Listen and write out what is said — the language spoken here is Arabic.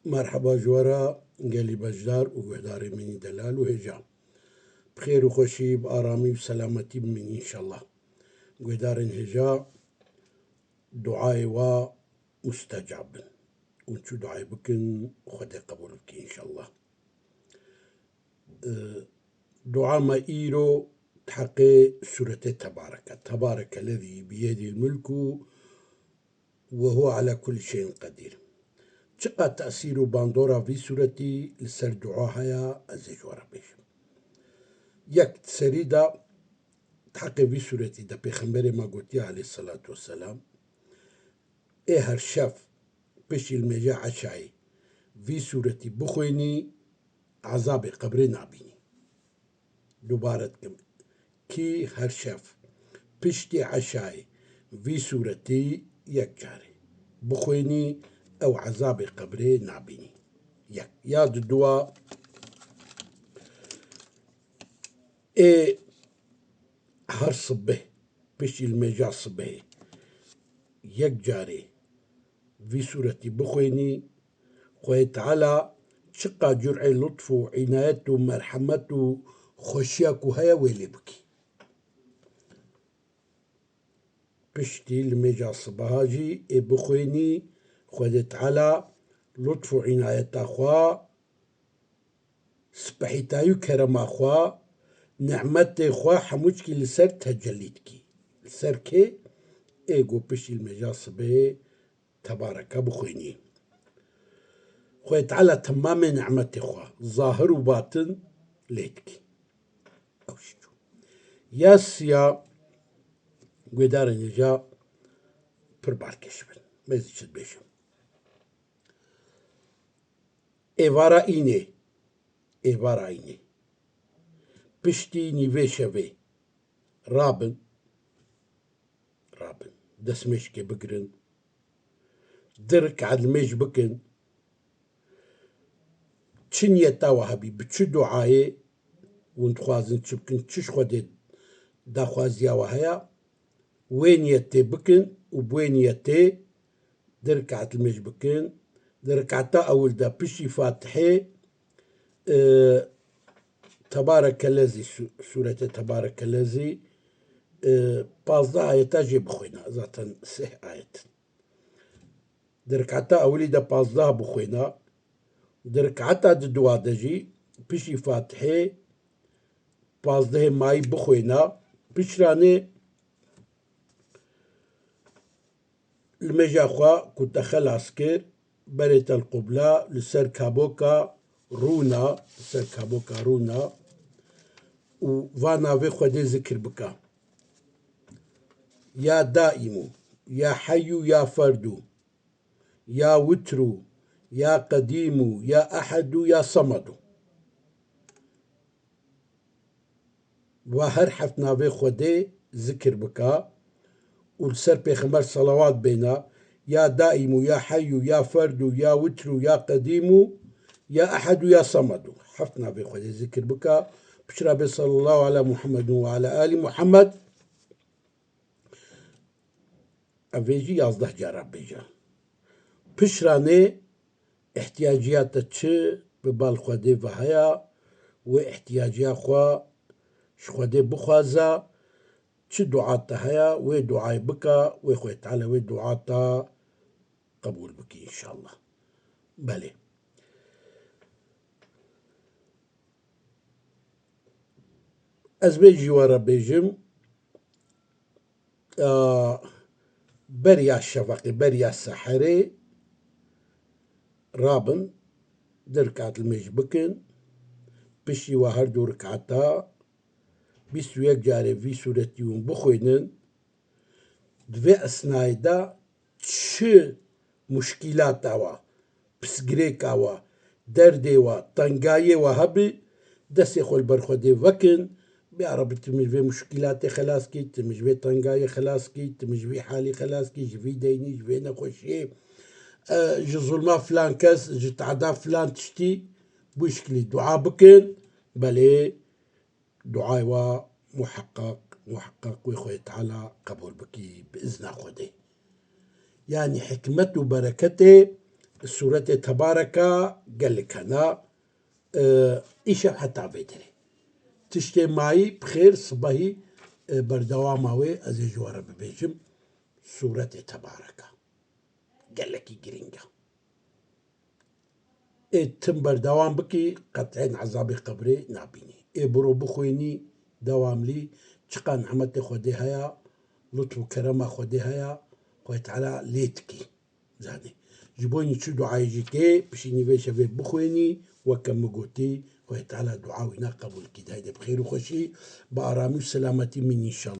مرحبا جوارا قالي بجدار وقداري مني دلال وهجا بخير وخوشي بآرامي وسلامتي مني إن شاء الله قدار هجا دعاء ومستجاب ونشو دعاء بكن وخدي قبول بك إن شاء الله دعاء ما إيرو تحقي سورة تبارك الذي بيده الملك وهو على كل شيء قدير چقدر تأثير باندورا في سورتي لسر دعاها أزيجورا بيش يك سريدا تحقي في سورتي دا بيخمبري ما قلتي عليه الصلاة والسلام هر شاف بيش المجا عشاي في سورتي بخويني عذاب قبري نابيني دوبارتكم كي هر شاف بيشتي عشاي في سورتي يك جاري بخويني أو عذاب قبري نابيني يك ياد الدواء هر صبه بيش المجا صبه يك جاري في سورتي بخويني خوي تعالى شقا جرعي لطفه عنايته مرحمته خشياكو هيا ويلي بكي بشتي الميجا صباجي بخويني خوي تعالى لطفه عنايته خوا سبحيتايو كرم خوا نعمتي خوا حموشكي لسر تجليتكي لسر كي ايقو بشتي الميجا صبه تبارك بخويني خوي تعالى تمام نعمتي خوا ظاهر وباطن ليتكي أوشتو ياسيا قدار نجا بربار كشبن ما يزيش بيشم إيفارا إيني بشتي نيفيشافي رابن دسمشكي بقرن درك عد ميش بكن تشنية تاوهبي بتشدو عاي وانتخوازن تشبكن تشش خودي دا خوازيا وهيا وين يتي بكن وبوين يتي دركعت المش بكن دركعتا أول دا بشي فاتحي تبارك الذي سورة تبارك الذي بازدا آيتا جي بخوينا ذاتا سه آيت دركعتا أولي دا بازدا بخوينا دركعتا ددوا دجي بشي فاتحي بازده ماي بخوينا بشراني المجاخوا كنت خلاص كير بريت القبلة لسر كابوكا رونا وفانا في خدي ذكر بكا يا دائم يا حي يا فرد يا وتر يا قديم يا أحد يا صمد وهر حفنا في خدي ذكر بكا والسر بيخمر صلوات بينا يا دائم يا حي يا فرد يا وتر يا قديم يا أحد يا صمد حفنا بخدي ذكر بكا بشرى صلى الله على محمد وعلى آل محمد أفيجي يازده جارة بيجا بشراني احتياجيات تشي ببال خدي فهيا واحتياجيات خوا شخدي بخوازا تشي دعاتا هيا ودعاي بكا ويخوي تعالى ودعاتا قبول بكي إن شاء الله بلي أزبيجي ورا بيجم بريا الشفقي بريا السحري رابن دركعت المجبكن بشي وهردو ركعتا بيسو يك جاري في سورة يوم بخوينن دوي أسنايدا تشي مشكلات اوا بسجريك اوا دردي وا طنقاية وهبي دسي خول برخودي وكن بيعرب تمجبي مشكلاتي خلاص كي تمجبي طنقاية خلاص كي تمجبي حالي خلاص كي جفي ديني جفي نخوشي جي ظلما فلان كاس جي تعدا فلان تشتي بوشكلي دعاء بكن بلي دعاء وا محقق ويخوي تعالى قبول بكي بإذن خودي يعني حكمته وبركته سورة تبارك قال لك أنا إيش حتى بدري تشتي معي بخير صباحي بردواماوي أزي جوار ببيجم سورة تبارك قال لك جرينجا تم بردوام بكي قطعين عذابي قبري نابيني برو بخويني دوام لي تشقان عمت خودي هيا لطف وكرم خودي هيا خويت على ليتكي زاني جيبوني شو دعاء يجيكي بشيني بيشا في بخويني وكم قوتي خويت على دعاوينا قبول كده هيدا بخير وخشي بأرامي وسلامتي مني إن شاء الله.